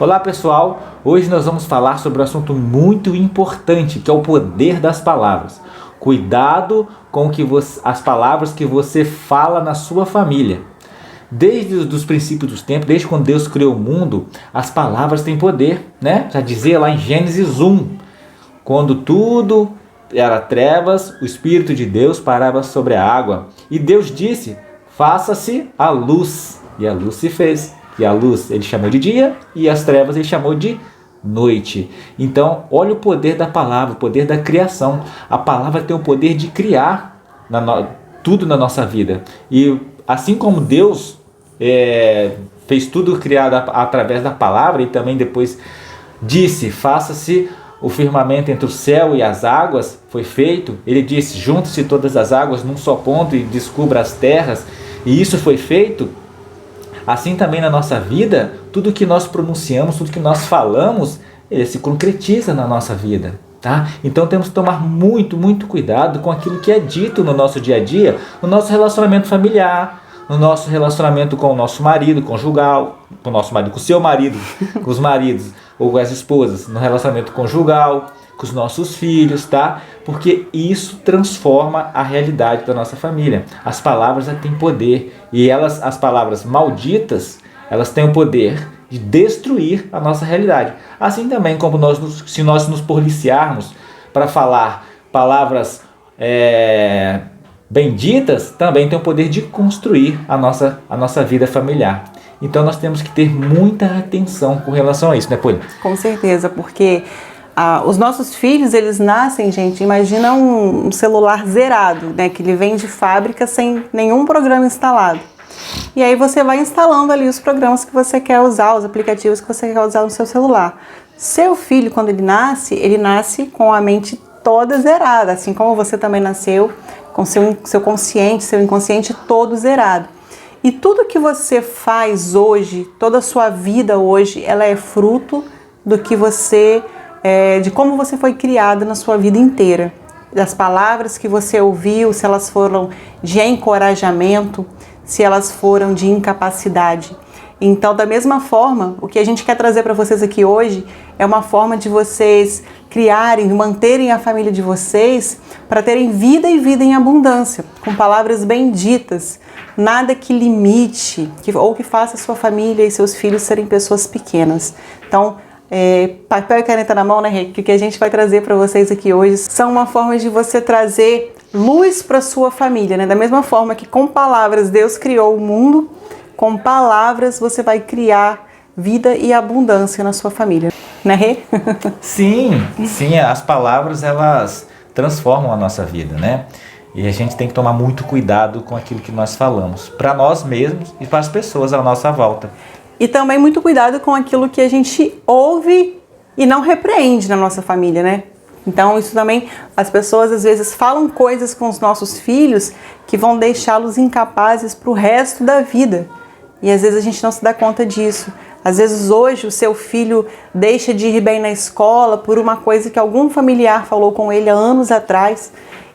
Olá pessoal, hoje nós vamos falar sobre um assunto muito importante, que é o poder das palavras. Cuidado com as palavras que você fala na sua família. Desde os princípios dos tempos, desde quando Deus criou o mundo, as palavras têm poder, né? Já dizia lá em Gênesis 1, quando tudo era trevas, o Espírito de Deus parava sobre a água. E Deus disse, faça-se a luz. E a luz se fez. E a luz ele chamou de dia e as trevas ele chamou de noite. Então, olha o poder da palavra, o poder da criação. A palavra tem o poder de criar tudo na nossa vida. E assim como Deus fez tudo criado através da palavra e também depois disse, faça-se o firmamento entre o céu e as águas, foi feito. Ele disse, junte-se todas as águas num só ponto e descubra as terras. E isso foi feito. Assim também na nossa vida, tudo que nós pronunciamos, tudo que nós falamos, ele se concretiza na nossa vida, tá? Então temos que tomar muito cuidado com aquilo que é dito no nosso dia a dia, no nosso relacionamento familiar, no nosso relacionamento com o nosso marido, conjugal, com o nosso marido, com o seu marido, com os maridos ou com as esposas, no relacionamento conjugal, com os nossos filhos, tá? Porque isso transforma a realidade da nossa família. As palavras têm poder e as palavras malditas, elas têm o poder de destruir a nossa realidade. Assim também como se nós nos policiarmos para falar palavras benditas, também tem o poder de construir a nossa vida familiar. Então nós temos que ter muita atenção com relação a isso, né, Poli? Com certeza, porque os nossos filhos, eles nascem, gente, imagina um celular zerado, né, que ele vem de fábrica sem nenhum programa instalado. E aí você vai instalando ali os programas que você quer usar, os aplicativos que você quer usar no seu celular. Seu filho, quando ele nasce com a mente toda zerada, assim como você também nasceu com seu consciente, seu inconsciente todo zerado. E tudo que você faz hoje, toda a sua vida hoje, ela é fruto do que de como você foi criado na sua vida inteira. Das palavras que você ouviu, se elas foram de encorajamento, se elas foram de incapacidade. Então, da mesma forma, o que a gente quer trazer para vocês aqui hoje é uma forma de vocês criarem, manterem a família de vocês para terem vida e vida em abundância, com palavras benditas, nada que limite ou que faça sua família e seus filhos serem pessoas pequenas. Então, papel e caneta na mão, né, Rê? Que a gente vai trazer para vocês aqui hoje são uma forma de você trazer luz para sua família, né? Da mesma forma que com palavras Deus criou o mundo, com palavras você vai criar vida e abundância na sua família, né, Rê? Sim, as palavras elas transformam a nossa vida, né? E a gente tem que tomar muito cuidado com aquilo que nós falamos, para nós mesmos e para as pessoas à nossa volta. E também muito cuidado com aquilo que a gente ouve e não repreende na nossa família, né? Então isso também, as pessoas às vezes falam coisas com os nossos filhos que vão deixá-los incapazes para o resto da vida. E às vezes a gente não se dá conta disso. Às vezes hoje o seu filho deixa de ir bem na escola por uma coisa que algum familiar falou com ele há anos atrás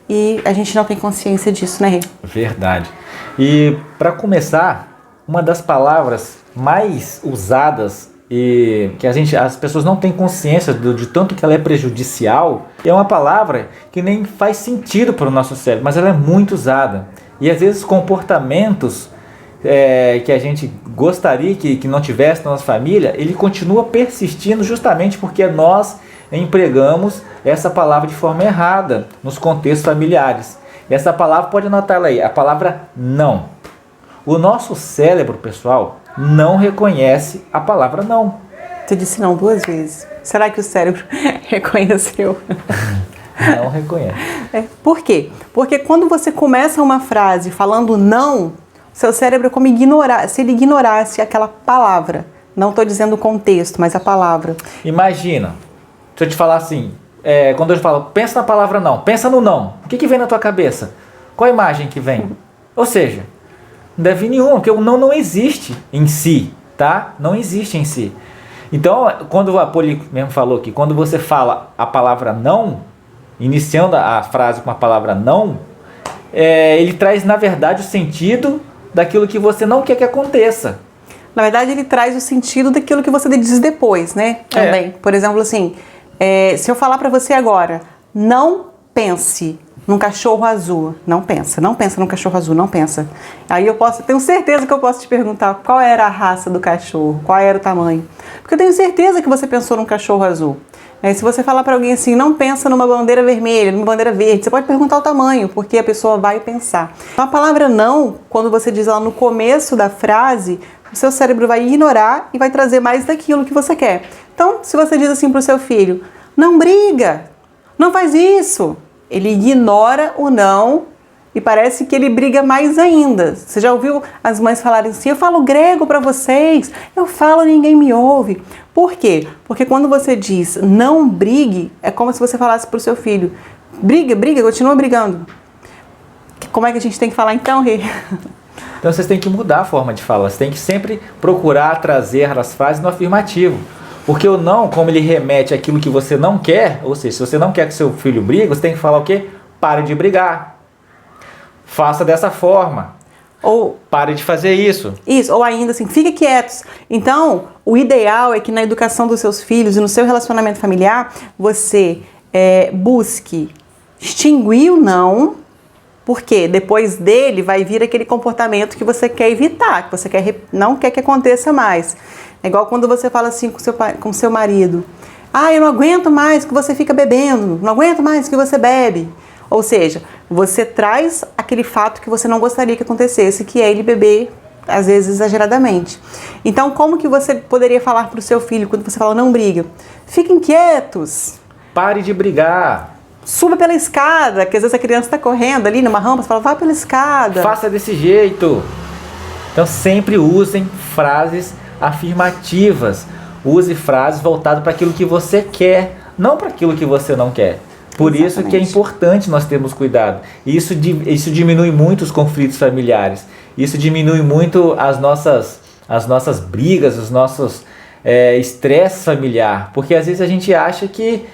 e a gente não tem consciência disso, né, Rê? Verdade. E para começar, uma das palavras mais usadas e que as pessoas não têm consciência de tanto que ela é prejudicial, é uma palavra que nem faz sentido para o nosso cérebro, mas ela é muito usada. E às vezes comportamentos que a gente gostaria que não tivesse na nossa família, ele continua persistindo justamente porque nós empregamos essa palavra de forma errada nos contextos familiares. E essa palavra, pode anotar ela aí, a palavra não. O nosso cérebro, pessoal, não reconhece a palavra não. Tu disse não 2 vezes. Será que o cérebro reconheceu? Não reconhece. Por quê? Porque quando você começa uma frase falando não, seu cérebro é como se ele ignorasse aquela palavra. Não estou dizendo o contexto, mas a palavra. Imagina, se eu te falar assim, quando eu falo, pensa na palavra não, pensa no não. O que vem na tua cabeça? Qual a imagem que vem? Ou seja, não deve vir nenhuma, porque o não existe em si, tá? Não existe em si. Então, quando a Poli mesmo falou que quando você fala a palavra não, iniciando a frase com a palavra não, ele traz, na verdade, o sentido daquilo que você não quer que aconteça. Na verdade, ele traz o sentido daquilo que você diz depois, né? Também. Por exemplo, assim, se eu falar pra você agora, não pense num cachorro azul. Não pensa num cachorro azul, não pensa. Aí tenho certeza que eu posso te perguntar qual era a raça do cachorro, qual era o tamanho. Porque eu tenho certeza que você pensou num cachorro azul. Se você falar para alguém assim, não pensa numa bandeira vermelha, numa bandeira verde, você pode perguntar o tamanho, porque a pessoa vai pensar. Então, a palavra não, quando você diz ela no começo da frase, o seu cérebro vai ignorar e vai trazer mais daquilo que você quer. Então, se você diz assim para o seu filho, não briga, não faz isso, ele ignora o não e parece que ele briga mais ainda. Você já ouviu as mães falarem assim, eu falo grego para vocês, eu falo ninguém me ouve. Por quê? Porque quando você diz não brigue, é como se você falasse para o seu filho, briga, continua brigando. Como é que a gente tem que falar então, Rê? Então vocês têm que mudar a forma de falar, você tem que sempre procurar trazer as frases no afirmativo. Porque o não, como ele remete àquilo que você não quer, ou seja, se você não quer que seu filho brigue, você tem que falar o quê? Pare de brigar. Faça dessa forma. Ou pare de fazer isso. Isso, ou ainda assim, fique quietos. Então, o ideal é que na educação dos seus filhos e no seu relacionamento familiar, você busque extinguir o não, porque depois dele vai vir aquele comportamento que você quer evitar, que você não quer que aconteça mais. É igual quando você fala assim com seu marido, eu não aguento mais que você fica bebendo, não aguento mais que você bebe. Ou seja, você traz aquele fato que você não gostaria que acontecesse, que é ele beber, às vezes exageradamente. Então, como que você poderia falar para o seu filho quando você fala não briga? Fiquem quietos. Pare de brigar. Suba pela escada, que às vezes a criança está correndo ali numa rampa, você fala, vai pela escada. Faça desse jeito. Então, sempre usem frases afirmativas. Use frases voltadas para aquilo que você quer, não para aquilo que você não quer. Por isso que é importante nós termos cuidado. Isso diminui muito os conflitos familiares. Isso diminui muito as nossas brigas, os nossos estresse familiar. Porque às vezes a gente acha que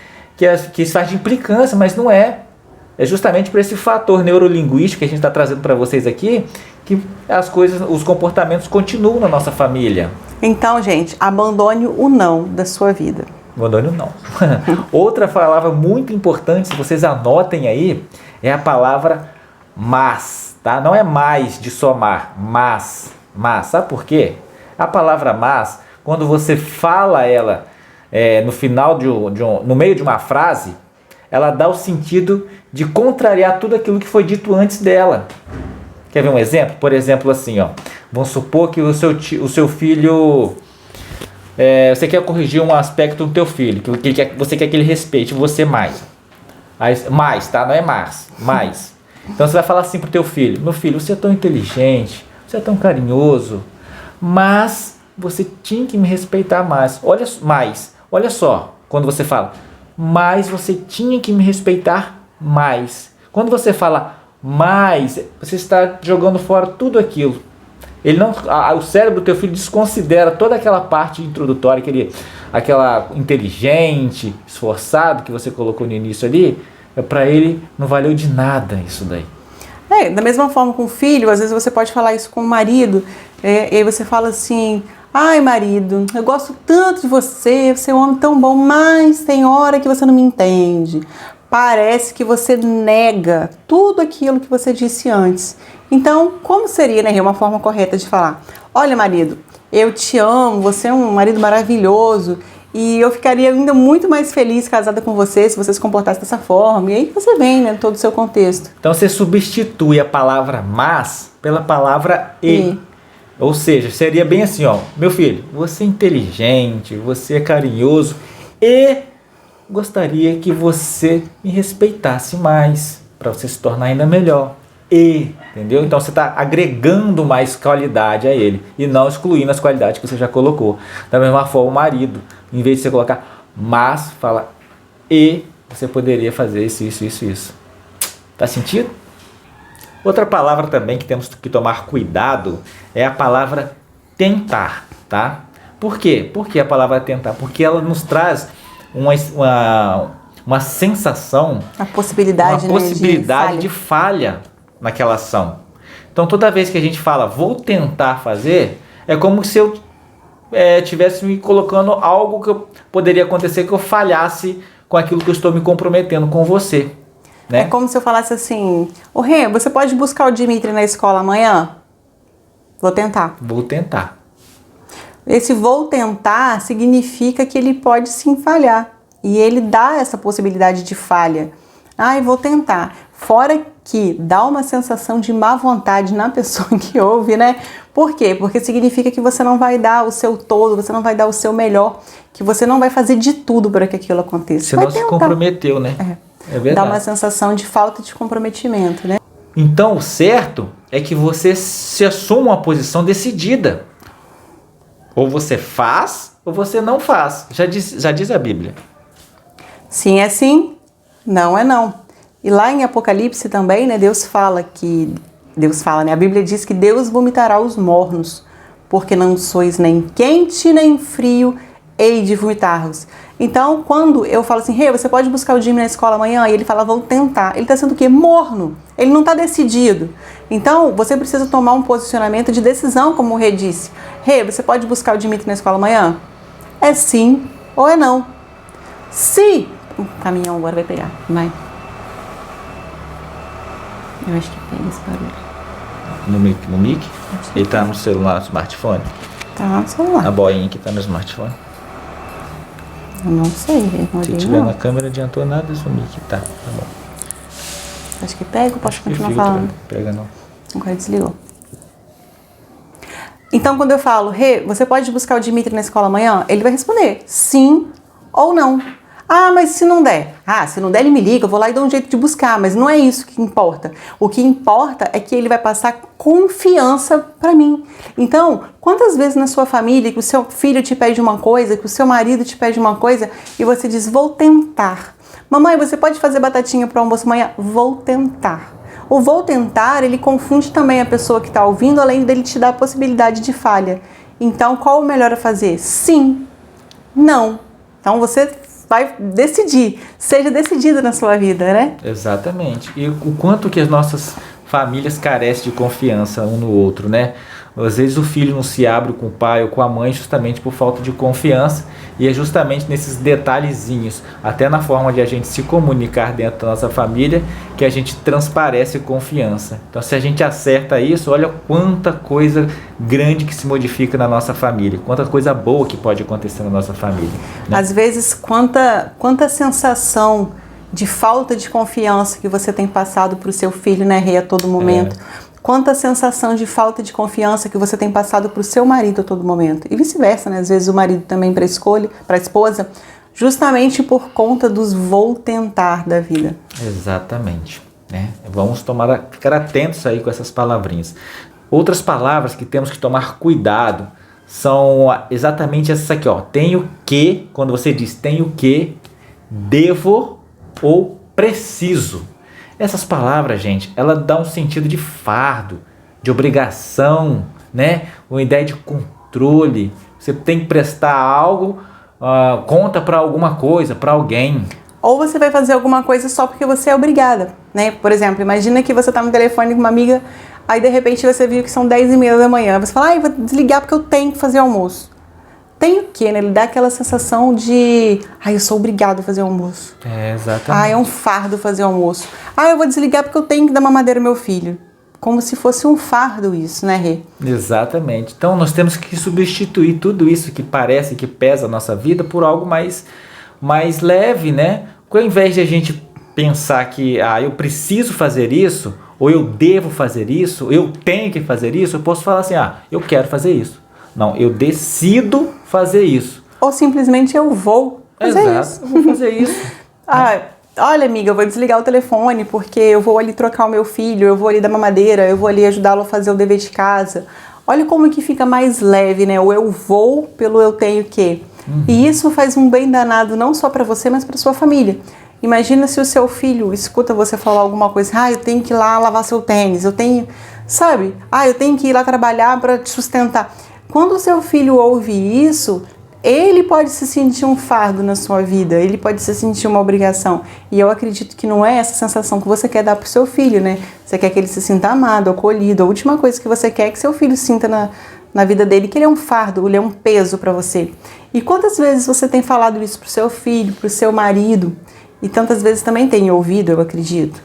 isso faz de implicância, mas não é. É justamente por esse fator neurolinguístico que a gente está trazendo para vocês aqui, que os comportamentos continuam na nossa família. Então, gente, abandone o não da sua vida. Abandone o não. Outra palavra muito importante, se vocês anotem aí, é a palavra mas, tá? Não é mais de somar, mas. Sabe por quê? A palavra mas, quando você fala ela no final no meio de uma frase, ela dá o sentido de contrariar tudo aquilo que foi dito antes dela. Quer ver um exemplo? Por exemplo, assim, vamos supor que o seu filho... você quer corrigir um aspecto do teu filho, você quer que ele respeite você mais. Mais, tá? Não é mais. Então você vai falar assim pro teu filho, meu filho, você é tão inteligente, você é tão carinhoso, mas você tinha que me respeitar mais. Olha só, quando você fala, mas você tinha que me respeitar mais. Quando você fala mais, você está jogando fora tudo aquilo. O cérebro do teu filho desconsidera toda aquela parte introdutória, aquela inteligente, esforçado que você colocou no início ali, para ele não valeu de nada isso daí. Da mesma forma com o filho, às vezes você pode falar isso com o marido, e aí você fala assim, ai marido, eu gosto tanto de você é um homem tão bom, mas tem hora que você não me entende. Parece que você nega tudo aquilo que você disse antes. Então, como seria, né, uma forma correta de falar? Olha, marido, eu te amo, você é um marido maravilhoso e eu ficaria ainda muito mais feliz casada com você se você se comportasse dessa forma. E aí você vem, né, todo o seu contexto. Então, você substitui a palavra mas pela palavra e. Ou seja, seria bem assim, meu filho, você é inteligente, você é carinhoso e gostaria que você me respeitasse mais, para você se tornar ainda melhor. Entendeu? Então você está agregando mais qualidade a ele e não excluindo as qualidades que você já colocou. Da mesma forma, o marido, em vez de você colocar mas, fala você poderia fazer isso. Tá sentido? Outra palavra também que temos que tomar cuidado é a palavra tentar, tá? Por quê? Por que a palavra tentar? Porque ela nos traz uma sensação, a possibilidade, de falha naquela ação. Então toda vez que a gente fala vou tentar fazer, é como se eu estivesse me colocando algo que poderia acontecer, que eu falhasse com aquilo que eu estou me comprometendo com você. Né? É como se eu falasse assim, ô Rê, você pode buscar o Dimitri na escola amanhã? Vou tentar. Vou tentar. Esse vou tentar significa que ele pode sim falhar. E ele dá essa possibilidade de falha. Eu vou tentar. Fora que dá uma sensação de má vontade na pessoa que ouve, né? Por quê? Porque significa que você não vai dar o seu todo, você não vai dar o seu melhor, que você não vai fazer de tudo para que aquilo aconteça. Você não se comprometeu, né? É verdade. Dá uma sensação de falta de comprometimento, né? Então, o certo é que você se assuma uma posição decidida. Ou você faz, ou você não faz. Já diz a Bíblia. Sim é sim, não é não. E lá em Apocalipse também, né, Deus fala, né, a Bíblia diz que Deus vomitará os mornos, porque não sois nem quente nem frio, hei de vomitar-vos. Então, quando eu falo assim, Rê, você pode buscar o Jimmy na escola amanhã? E ele fala, vou tentar. Ele está sendo o quê? Morno. Ele não está decidido. Então, você precisa tomar um posicionamento de decisão, como o Rê disse. Rê, você pode buscar o Dimitri na escola amanhã? É sim ou é não. Se o caminhão agora vai pegar, vai. Eu acho que pega esse barulho. No mic? Ele tá no celular, no smartphone? Tá no celular. A boinha que tá no smartphone? Eu não sei. Se tiver na câmera, adiantou nada do mic. Tá bom. Acho que pega ou posso continuar falando? Pega não. Agora desligou. Então, quando eu falo, Rê, você pode buscar o Dimitri na escola amanhã? Ele vai responder sim ou não. Mas se não der? Se não der, ele me liga, eu vou lá e dou um jeito de buscar, mas não é isso que importa. O que importa é que ele vai passar confiança para mim. Então, quantas vezes na sua família que o seu filho te pede uma coisa, que o seu marido te pede uma coisa e você diz, vou tentar. Mamãe, você pode fazer batatinha para o almoço amanhã? Vou tentar. O vou tentar, ele confunde também a pessoa que está ouvindo, além dele te dar a possibilidade de falha. Então, qual o melhor a fazer? Sim, não. Então, você vai decidir, seja decidida na sua vida, né? Exatamente. E o quanto que as nossas famílias carecem de confiança um no outro, né? Às vezes o filho não se abre com o pai ou com a mãe justamente por falta de confiança, e é justamente nesses detalhezinhos, até na forma de a gente se comunicar dentro da nossa família, que a gente transparece confiança. Então, se a gente acerta isso, olha quanta coisa grande que se modifica na nossa família, quanta coisa boa que pode acontecer na nossa família, né? Às vezes, quanta sensação de falta de confiança que você tem passado para o seu filho, né, Rê, a todo momento. Quanta sensação de falta de confiança que você tem passado para o seu marido a todo momento. E vice-versa, né? Às vezes o marido também para a esposa, justamente por conta dos vou tentar da vida. Exatamente. Né? Vamos ficar atentos aí com essas palavrinhas. Outras palavras que temos que tomar cuidado são exatamente essas aqui, ó. Tenho que, quando você diz tenho que, devo ou preciso. Essas palavras, gente, ela dá um sentido de fardo, de obrigação, né? Uma ideia de controle. Você tem que prestar algo, conta para alguma coisa, para alguém. Ou você vai fazer alguma coisa só porque você é obrigada, né? Por exemplo, imagina que você está no telefone com uma amiga, aí de repente você viu que são 10h30 da manhã. Você fala, eu vou desligar porque eu tenho que fazer almoço. Tem o quê, né? Ele dá aquela sensação de, eu sou obrigado a fazer almoço. Exatamente. É um fardo fazer almoço. Eu vou desligar porque eu tenho que dar mamadeira ao meu filho. Como se fosse um fardo isso, né, Rê? Exatamente. Então nós temos que substituir tudo isso que parece que pesa a nossa vida por algo mais leve, né? Ao invés de a gente pensar que eu preciso fazer isso, ou eu devo fazer isso, eu tenho que fazer isso, eu posso falar assim, eu quero fazer isso. Não, eu decido fazer isso. Ou simplesmente eu vou fazer isso. Vou fazer isso. Olha, amiga, eu vou desligar o telefone porque eu vou ali trocar o meu filho, eu vou ali dar mamadeira, eu vou ali ajudá-lo a fazer o dever de casa. Olha como que fica mais leve, né? O eu vou pelo eu tenho que. E isso faz um bem danado não só para você, mas para sua família. Imagina se o seu filho escuta você falar alguma coisa, eu tenho que ir lá lavar seu tênis, eu tenho que ir lá trabalhar para te sustentar. Quando o seu filho ouve isso, ele pode se sentir um fardo na sua vida, ele pode se sentir uma obrigação. E eu acredito que não é essa sensação que você quer dar para o seu filho, né? Você quer que ele se sinta amado, acolhido. A última coisa que você quer é que seu filho sinta na vida dele, que ele é um fardo, ele é um peso para você. E quantas vezes você tem falado isso pro seu filho, pro seu marido? E tantas vezes também tem ouvido, eu acredito.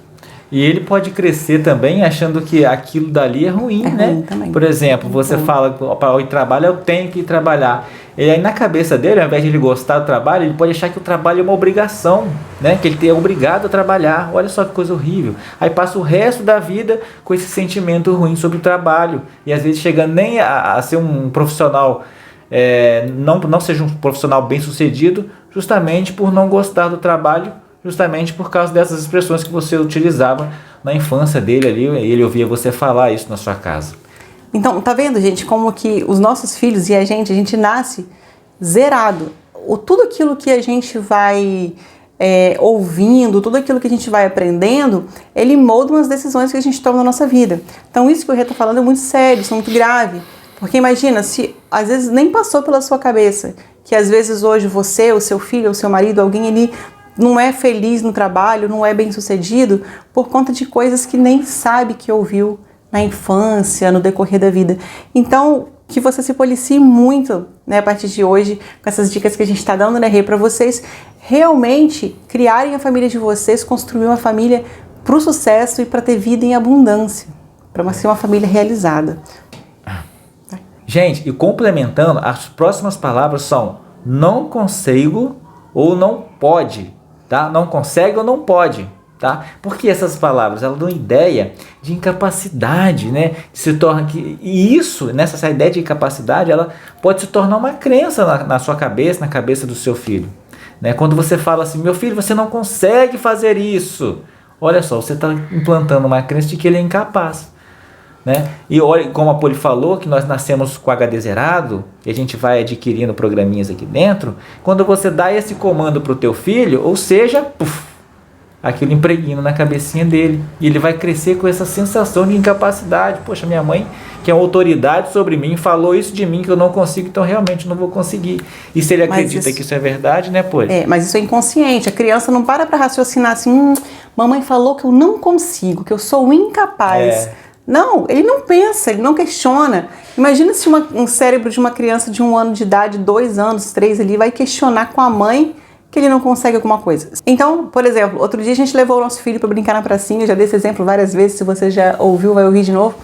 E ele pode crescer também achando que aquilo dali é ruim, né? Ruim também. Por exemplo, você fala para ir trabalhar, eu tenho que ir trabalhar. E aí na cabeça dele, ao invés de ele gostar do trabalho, ele pode achar que o trabalho é uma obrigação, né? Que ele é obrigado a trabalhar. Olha só que coisa horrível. Aí passa o resto da vida com esse sentimento ruim sobre o trabalho. E às vezes chegando nem a ser um profissional, não seja um profissional bem sucedido, justamente por não gostar do trabalho, justamente por causa dessas expressões que você utilizava na infância dele ali, e ele ouvia você falar isso na sua casa. Então, tá vendo, gente, como que os nossos filhos e a gente nasce zerado. Tudo aquilo que a gente vai ouvindo, tudo aquilo que a gente vai aprendendo, ele molda umas decisões que a gente toma na nossa vida. Então, isso que o Rê tá falando é muito sério, isso é muito grave. Porque imagina, se às vezes nem passou pela sua cabeça, que às vezes hoje você, o seu filho, o seu marido, alguém ele não é feliz no trabalho, não é bem sucedido por conta de coisas que nem sabe que ouviu na infância, no decorrer da vida. Então, que você se policie muito, né, a partir de hoje, com essas dicas que a gente está dando, né, Rê, para vocês realmente criarem a família de vocês, construir uma família para o sucesso e para ter vida em abundância, para ser uma família realizada. Gente, e complementando, as próximas palavras são não consigo ou não pode, tá? Não consegue ou não pode, tá? Porque essas palavras, elas dão ideia de incapacidade, né? E isso, essa ideia de incapacidade, ela pode se tornar uma crença na sua cabeça, na cabeça do seu filho, né? Quando você fala assim, meu filho, você não consegue fazer isso. Olha só, você está implantando uma crença de que ele é incapaz. Né? E olha, como a Poli falou, que nós nascemos com HD zerado e a gente vai adquirindo programinhas aqui dentro. Quando você dá esse comando para o teu filho, ou seja, aquilo impregna na cabecinha dele e ele vai crescer com essa sensação de incapacidade. Poxa, minha mãe, que é uma autoridade sobre mim, falou isso de mim que eu não consigo, então realmente não vou conseguir. E se ele acredita que isso é verdade, né, Poli? Mas isso é inconsciente. A criança não para raciocinar assim, mamãe falou que eu não consigo, que eu sou incapaz. Não, ele não pensa, ele não questiona. Imagina se um cérebro de uma criança de 1 ano de idade, 2 anos, 3 ali, vai questionar com a mãe que ele não consegue alguma coisa. Então, por exemplo, outro dia a gente levou o nosso filho para brincar na pracinha, já dei esse exemplo várias vezes, se você já ouviu, vai ouvir de novo,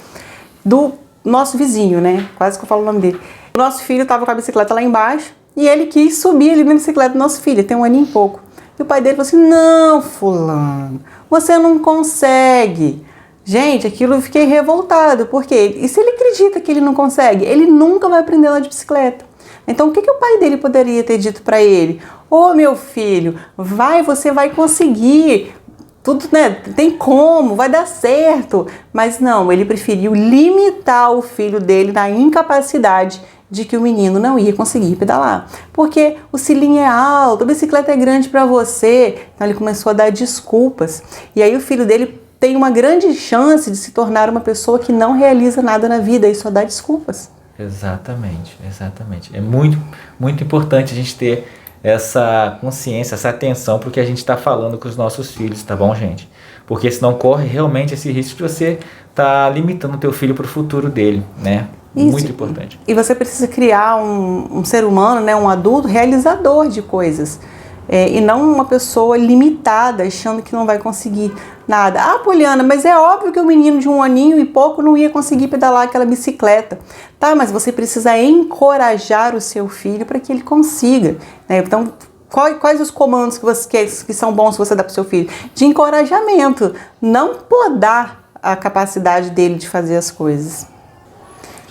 do nosso vizinho, né? Quase que eu falo o nome dele. O nosso filho estava com a bicicleta lá embaixo e ele quis subir ali na bicicleta do nosso filho, tem 1 aninho e pouco. E o pai dele falou assim, não, fulano, você não consegue. Gente, aquilo eu fiquei revoltado, porque e se ele acredita que ele não consegue, ele nunca vai aprender a andar de bicicleta. Então o que o pai dele poderia ter dito para ele? Ô meu filho, você vai conseguir, tudo, né? Tem como, vai dar certo. Mas não, ele preferiu limitar o filho dele na incapacidade de que o menino não ia conseguir pedalar. Porque o cilinho é alto, a bicicleta é grande para você. Então ele começou a dar desculpas. E aí o filho dele tem uma grande chance de se tornar uma pessoa que não realiza nada na vida e só dá desculpas. Exatamente, exatamente. É muito, muito importante a gente ter essa consciência, essa atenção para o que a gente está falando com os nossos filhos, tá bom, gente? Porque senão corre realmente esse risco de você estar limitando o teu filho para o futuro dele, né? Isso. Muito importante. E você precisa criar um ser humano, né, um adulto realizador de coisas. E não uma pessoa limitada, achando que não vai conseguir nada. Ah, Poliana, mas é óbvio que o menino de 1 aninho e pouco não ia conseguir pedalar aquela bicicleta. Tá, mas você precisa encorajar o seu filho para que ele consiga, né? Então, quais os comandos que são bons você dar para o seu filho? De encorajamento, não podar a capacidade dele de fazer as coisas.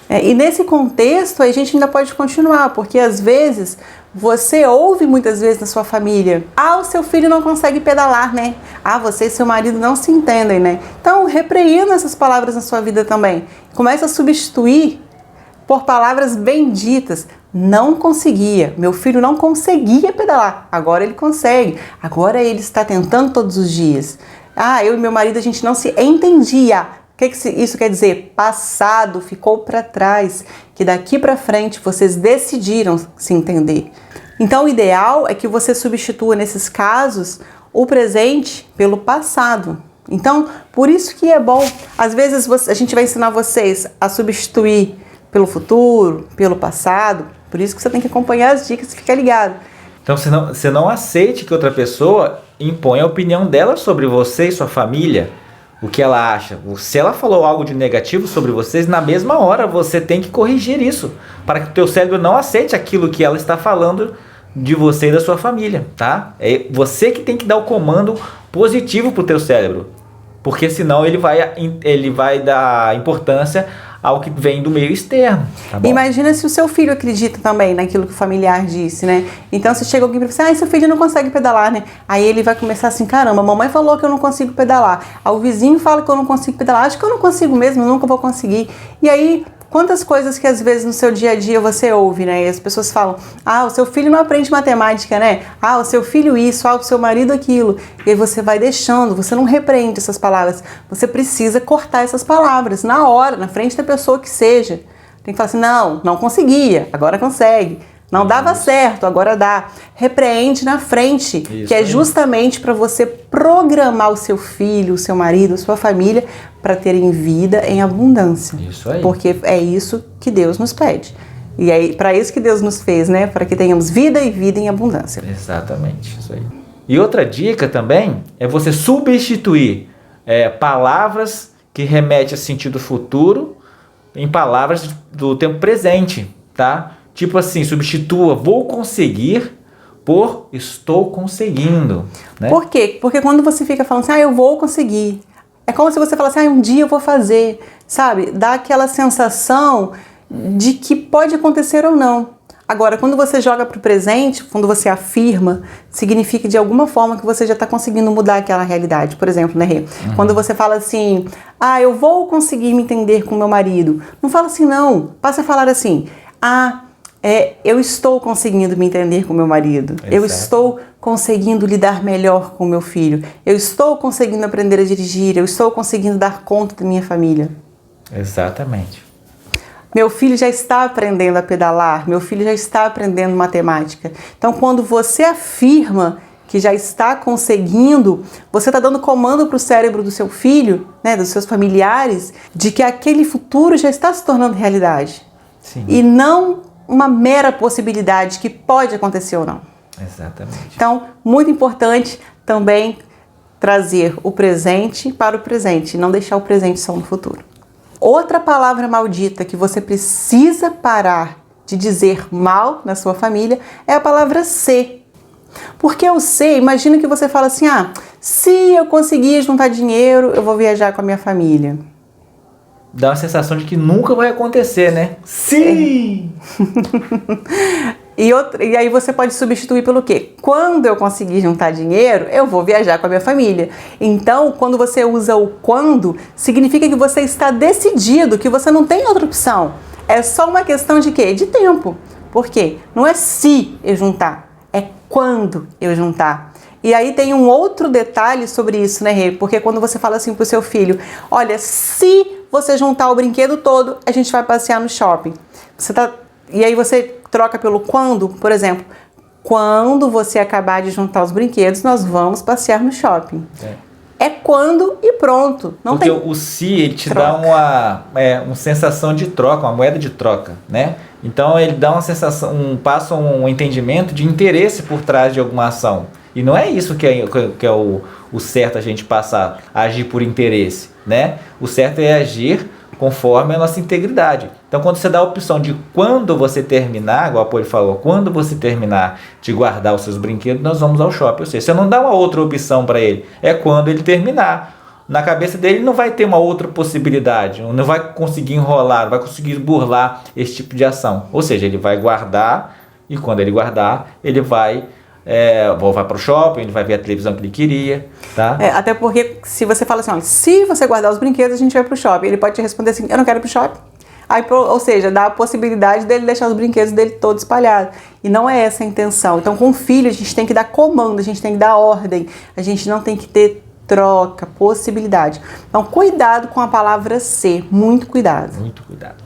E nesse contexto, a gente ainda pode continuar, porque às vezes você ouve muitas vezes na sua família, o seu filho não consegue pedalar, né? Você e seu marido não se entendem, né? Então, repreenda essas palavras na sua vida também. Comece a substituir por palavras benditas. Não conseguia, meu filho não conseguia pedalar, agora ele consegue, agora ele está tentando todos os dias. Eu e meu marido, a gente não se entendia. O que isso quer dizer? Passado, ficou para trás, que daqui para frente vocês decidiram se entender. Então o ideal é que você substitua nesses casos o presente pelo passado. Então, por isso que é bom, às vezes a gente vai ensinar vocês a substituir pelo futuro, pelo passado. Por isso que você tem que acompanhar as dicas e ficar ligado. Então você não aceite que outra pessoa imponha a opinião dela sobre você e sua família, o que ela acha. Se ela falou algo de negativo sobre vocês, na mesma hora você tem que corrigir isso, para que o teu cérebro não aceite aquilo que ela está falando de você e da sua família, tá? É você que tem que dar o comando positivo pro teu cérebro, porque senão ele vai dar importância ao que vem do meio externo, tá bom? Imagina se o seu filho acredita também naquilo que o familiar disse, né? Então, se chega alguém para você, seu filho não consegue pedalar, né? Aí ele vai começar assim, caramba, a mamãe falou que eu não consigo pedalar. Aí o vizinho fala que eu não consigo pedalar. Acho que eu não consigo mesmo, eu nunca vou conseguir. E aí, quantas coisas que às vezes no seu dia a dia você ouve, né? E as pessoas falam, o seu filho não aprende matemática, né? O seu filho isso, o seu marido aquilo. E aí você vai deixando, você não repreende essas palavras. Você precisa cortar essas palavras na hora, na frente da pessoa que seja. Tem que falar assim, não conseguia, agora consegue. Não dava certo, agora dá. Repreende na frente, Isso que é aí. justamente para você programar o seu filho, o seu marido, a sua família para terem vida em abundância. Isso aí. Porque é isso que Deus nos pede. E é para isso que Deus nos fez, né? Para que tenhamos vida e vida em abundância. Exatamente, isso aí. E outra dica também é você substituir palavras que remetem a sentido futuro em palavras do tempo presente, tá? Tipo assim, substitua vou conseguir por estou conseguindo, né? Por quê? Porque quando você fica falando assim, eu vou conseguir, é como se você falasse, um dia eu vou fazer, sabe? Dá aquela sensação de que pode acontecer ou não. Agora, quando você joga para o presente, quando você afirma, significa de alguma forma que você já está conseguindo mudar aquela realidade. Por exemplo, né, Rê? Quando você fala assim, eu vou conseguir me entender com meu marido. Não fala assim, não. Passa a falar assim, eu estou conseguindo me entender com meu marido. Exato. Eu estou conseguindo lidar melhor com meu filho. Eu estou conseguindo aprender a dirigir. Eu estou conseguindo dar conta da minha família. Exatamente. Meu filho já está aprendendo a pedalar. Meu filho já está aprendendo matemática. Então, quando você afirma que já está conseguindo, você está dando comando para o cérebro do seu filho, né, dos seus familiares, de que aquele futuro já está se tornando realidade. Sim. E não uma mera possibilidade que pode acontecer ou não. Exatamente. Então, muito importante também trazer o presente para o presente, não deixar o presente só no futuro. Outra palavra maldita que você precisa parar de dizer mal na sua família é a palavra se. Porque o se, imagina que você fala assim, se eu conseguir juntar dinheiro, eu vou viajar com a minha família. Dá uma sensação de que nunca vai acontecer, né? Sim! E aí você pode substituir pelo quê? Quando eu conseguir juntar dinheiro, eu vou viajar com a minha família. Então, quando você usa o quando, significa que você está decidido, que você não tem outra opção. É só uma questão de quê? De tempo. Por quê? Não é se eu juntar, é quando eu juntar. E aí tem um outro detalhe sobre isso, né, Rê? Porque quando você fala assim pro seu filho, olha, se você juntar o brinquedo todo, a gente vai passear no shopping. E aí você troca pelo quando, por exemplo, quando você acabar de juntar os brinquedos, nós vamos passear no shopping. É quando e pronto. Não Porque tem o se, ele te troca. dá uma sensação de troca, uma moeda de troca, né? Então ele dá uma sensação, passa um entendimento de interesse por trás de alguma ação. E não é isso que é o certo a gente passar, agir por interesse, né? O certo é agir conforme a nossa integridade. Então, quando você dá a opção de quando você terminar, igual a Poli falou, quando você terminar de guardar os seus brinquedos, nós vamos ao shopping. Ou seja, você não dá uma outra opção para ele, é quando ele terminar. Na cabeça dele não vai ter uma outra possibilidade, não vai conseguir enrolar, não vai conseguir burlar esse tipo de ação. Ou seja, ele vai guardar e quando ele guardar, ele vai para o shopping, ele vai ver a televisão que ele queria, tá? Até porque se você fala assim, olha, se você guardar os brinquedos, a gente vai pro shopping. Ele pode te responder assim, eu não quero ir pro shopping. Ou seja, dá a possibilidade dele deixar os brinquedos dele todos espalhados. E não é essa a intenção. Então, com o filho, a gente tem que dar comando, a gente tem que dar ordem. A gente não tem que ter troca, possibilidade. Então, cuidado com a palavra ser. Muito cuidado. Muito cuidado.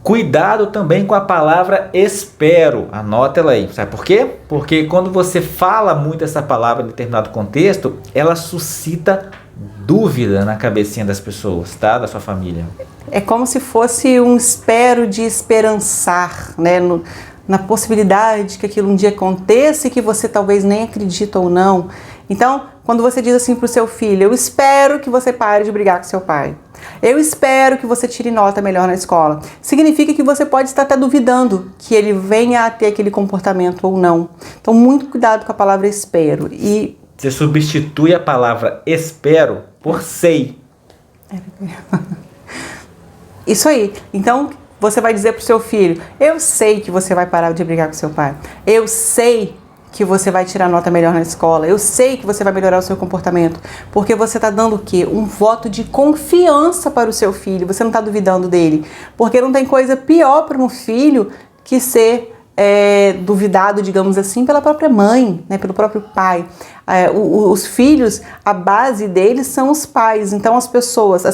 Cuidado também com a palavra espero. Anota ela aí. Sabe por quê? Porque quando você fala muito essa palavra em determinado contexto, ela suscita dúvida na cabecinha das pessoas, tá? Da sua família. É como se fosse um espero de esperançar, né? Na possibilidade que aquilo um dia aconteça e que você talvez nem acredita ou não. Então, quando você diz assim para o seu filho, eu espero que você pare de brigar com seu pai. Eu espero que você tire nota melhor na escola. Significa que você pode estar até duvidando que ele venha a ter aquele comportamento ou não. Então, muito cuidado com a palavra espero. E você substitui a palavra espero por sei. Isso aí. Então, você vai dizer para o seu filho, eu sei que você vai parar de brigar com seu pai. Eu sei que você vai tirar nota melhor na escola. Eu sei que você vai melhorar o seu comportamento. Porque você está dando o quê? Um voto de confiança para o seu filho. Você não está duvidando dele. Porque não tem coisa pior para um filho que ser duvidado, digamos assim, pela própria mãe, né? Pelo próprio pai. Os filhos, a base deles são os pais. Então as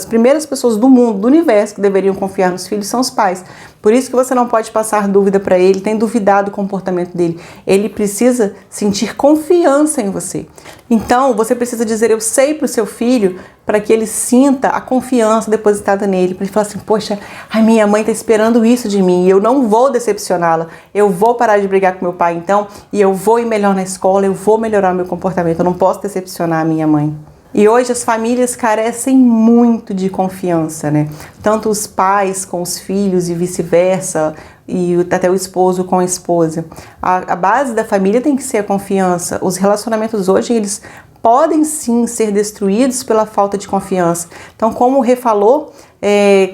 primeiras pessoas do mundo, do universo que deveriam confiar nos filhos são os pais. Por isso que você não pode passar dúvida para ele, tem duvidado do comportamento dele. Ele precisa sentir confiança em você. Então você precisa dizer eu sei para o seu filho, para que ele sinta a confiança depositada nele, para ele falar assim, poxa, a minha mãe está esperando isso de mim e eu não vou decepcioná-la. Eu vou parar de brigar com meu pai então e eu vou ir melhor na escola, eu vou melhorar o meu comportamento. Eu não posso decepcionar a minha mãe. E hoje as famílias carecem muito de confiança, né? Tanto os pais com os filhos e vice-versa, e até o esposo com a esposa. A base da família tem que ser a confiança. Os relacionamentos hoje, eles podem sim ser destruídos pela falta de confiança. Então, como o Rê falou,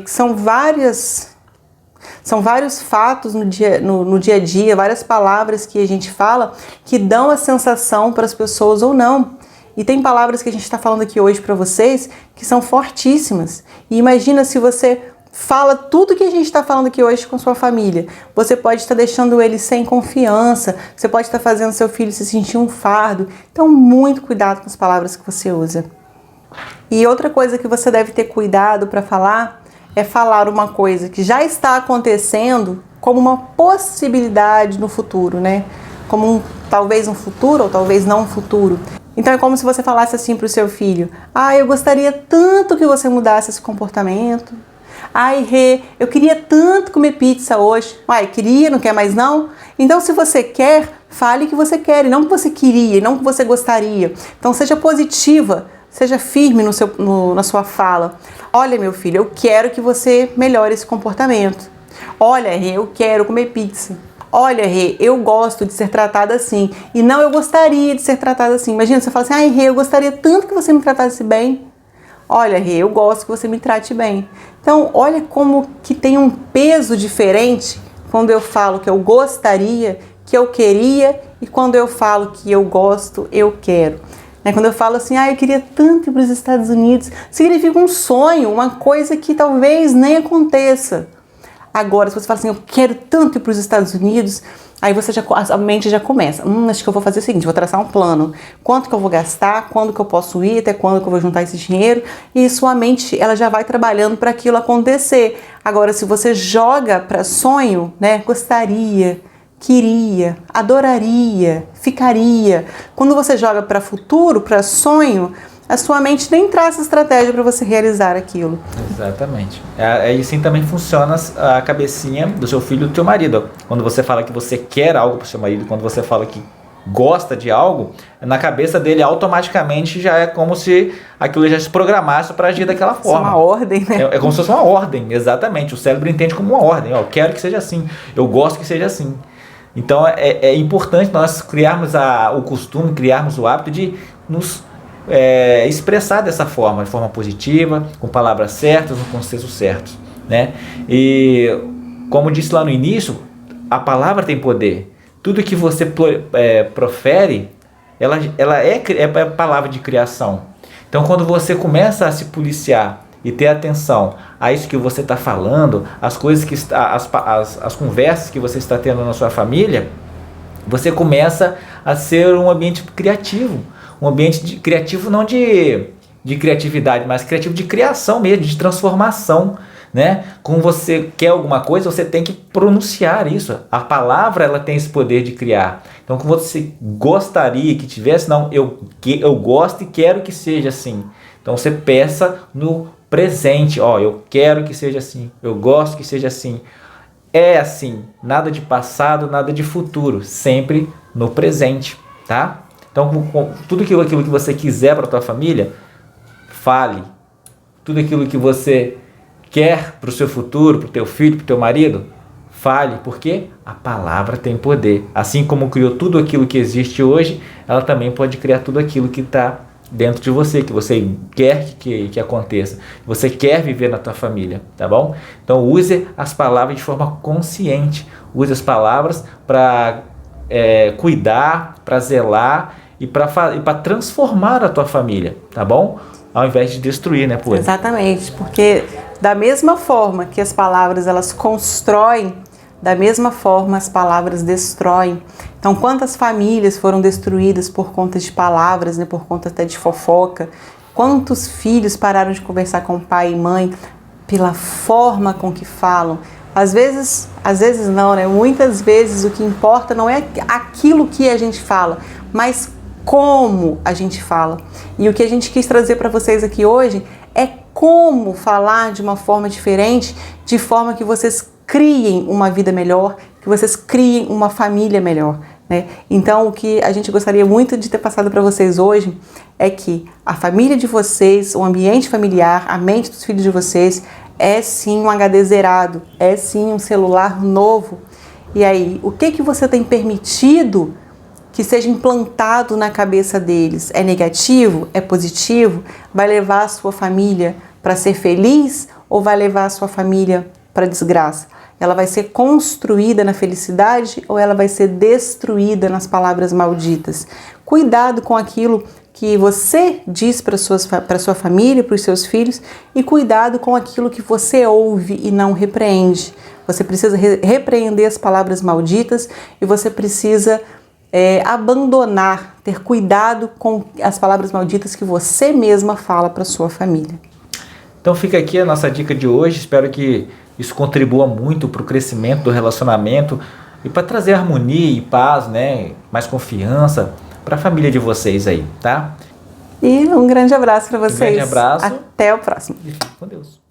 são vários fatos no dia a dia, várias palavras que a gente fala que dão a sensação para as pessoas ou não. E tem palavras que a gente está falando aqui hoje para vocês que são fortíssimas. E imagina se você fala tudo que a gente está falando aqui hoje com sua família. Você pode estar deixando ele sem confiança, você pode estar fazendo seu filho se sentir um fardo. Então, muito cuidado com as palavras que você usa. E outra coisa que você deve ter cuidado para falar é falar uma coisa que já está acontecendo como uma possibilidade no futuro, né? Como talvez um futuro ou talvez não um futuro. Então é como se você falasse assim para o seu filho, eu gostaria tanto que você mudasse esse comportamento. Rê, eu queria tanto comer pizza hoje. Queria, não quer mais não? Então se você quer, fale que você quer e não que você queria, e não que você gostaria. Então seja positiva, seja firme na sua fala. Olha, meu filho, eu quero que você melhore esse comportamento. Olha, Rê, eu quero comer pizza. Olha, Rê, eu gosto de ser tratada assim. E não, eu gostaria de ser tratada assim. Imagina, você fala assim, Rê, eu gostaria tanto que você me tratasse bem. Olha, Rê, eu gosto que você me trate bem. Então, olha como que tem um peso diferente quando eu falo que eu gostaria, que eu queria, e quando eu falo que eu gosto, eu quero. Quando eu falo assim, eu queria tanto ir para os Estados Unidos, significa um sonho, uma coisa que talvez nem aconteça. Agora, se você fala assim, eu quero tanto ir para os Estados Unidos, aí a mente já começa. Acho que eu vou fazer o seguinte, vou traçar um plano. Quanto que eu vou gastar, quando que eu posso ir, até quando que eu vou juntar esse dinheiro. E sua mente, ela já vai trabalhando para aquilo acontecer. Agora, se você joga para sonho, né? Gostaria, queria, adoraria, ficaria. Quando você joga para futuro, para sonho, a sua mente nem traça estratégia para você realizar aquilo. Exatamente. E assim também funciona a cabecinha do seu filho e do teu marido. Quando você fala que você quer algo para o seu marido, quando você fala que gosta de algo, na cabeça dele automaticamente já é como se aquilo já se programasse para agir daquela forma. Isso é uma ordem, né? É como se fosse uma ordem, exatamente. O cérebro entende como uma ordem. Eu quero que seja assim, eu gosto que seja assim. Então é importante nós criarmos o costume, criarmos o hábito de nos expressar dessa forma, de forma positiva, com palavras certas, no contexto certo, né? E como disse lá no início, a palavra tem poder. Tudo que você profere, ela é palavra de criação. Então quando você começa a se policiar e ter atenção a isso que você está falando, as coisas que as conversas que você está tendo na sua família, você começa a ser um ambiente criativo. Um ambiente criativo não de criatividade, mas criativo de criação mesmo, de transformação, né? Quando você quer alguma coisa, você tem que pronunciar isso. A palavra, ela tem esse poder de criar. Então, como você gostaria que tivesse, não, eu gosto e quero que seja assim. Então, você peça no presente, ó, eu quero que seja assim, eu gosto que seja assim. É assim, nada de passado, nada de futuro, sempre no presente, tá? Então, tudo aquilo que você quiser para a tua família, fale. Tudo aquilo que você quer para o seu futuro, para o teu filho, para o teu marido, fale, porque a palavra tem poder. Assim como criou tudo aquilo que existe hoje, ela também pode criar tudo aquilo que está dentro de você, que você quer que aconteça, que você quer viver na tua família, tá bom? Então use as palavras de forma consciente, use as palavras para cuidar, para zelar e para transformar a tua família, tá bom? Ao invés de destruir, né, Pô? Exatamente, porque da mesma forma que as palavras elas constroem, da mesma forma as palavras destroem. Então, quantas famílias foram destruídas por conta de palavras, né, por conta até de fofoca? Quantos filhos pararam de conversar com pai e mãe pela forma com que falam? Às vezes não, né? Muitas vezes o que importa não é aquilo que a gente fala, mas como a gente fala. E o que a gente quis trazer para vocês aqui hoje é como falar de uma forma diferente, de forma que vocês criem uma vida melhor, que vocês criem uma família melhor, né? Então, o que a gente gostaria muito de ter passado para vocês hoje é que a família de vocês, o ambiente familiar, a mente dos filhos de vocês é sim um HD zerado, é sim um celular novo. E aí, o que você tem permitido que seja implantado na cabeça deles? É negativo? É positivo? Vai levar a sua família para ser feliz ou vai levar a sua família para desgraça? Ela vai ser construída na felicidade ou ela vai ser destruída nas palavras malditas? Cuidado com aquilo que você diz para sua família, para os seus filhos, e cuidado com aquilo que você ouve e não repreende. Você precisa repreender as palavras malditas e você precisa abandonar, ter cuidado com as palavras malditas que você mesma fala para sua família. Então fica aqui a nossa dica de hoje, espero que isso contribua muito para o crescimento do relacionamento e para trazer harmonia e paz, né? Mais confiança para a família de vocês aí, tá? E um grande abraço para vocês. Um grande abraço. Até o próximo. E fique com Deus.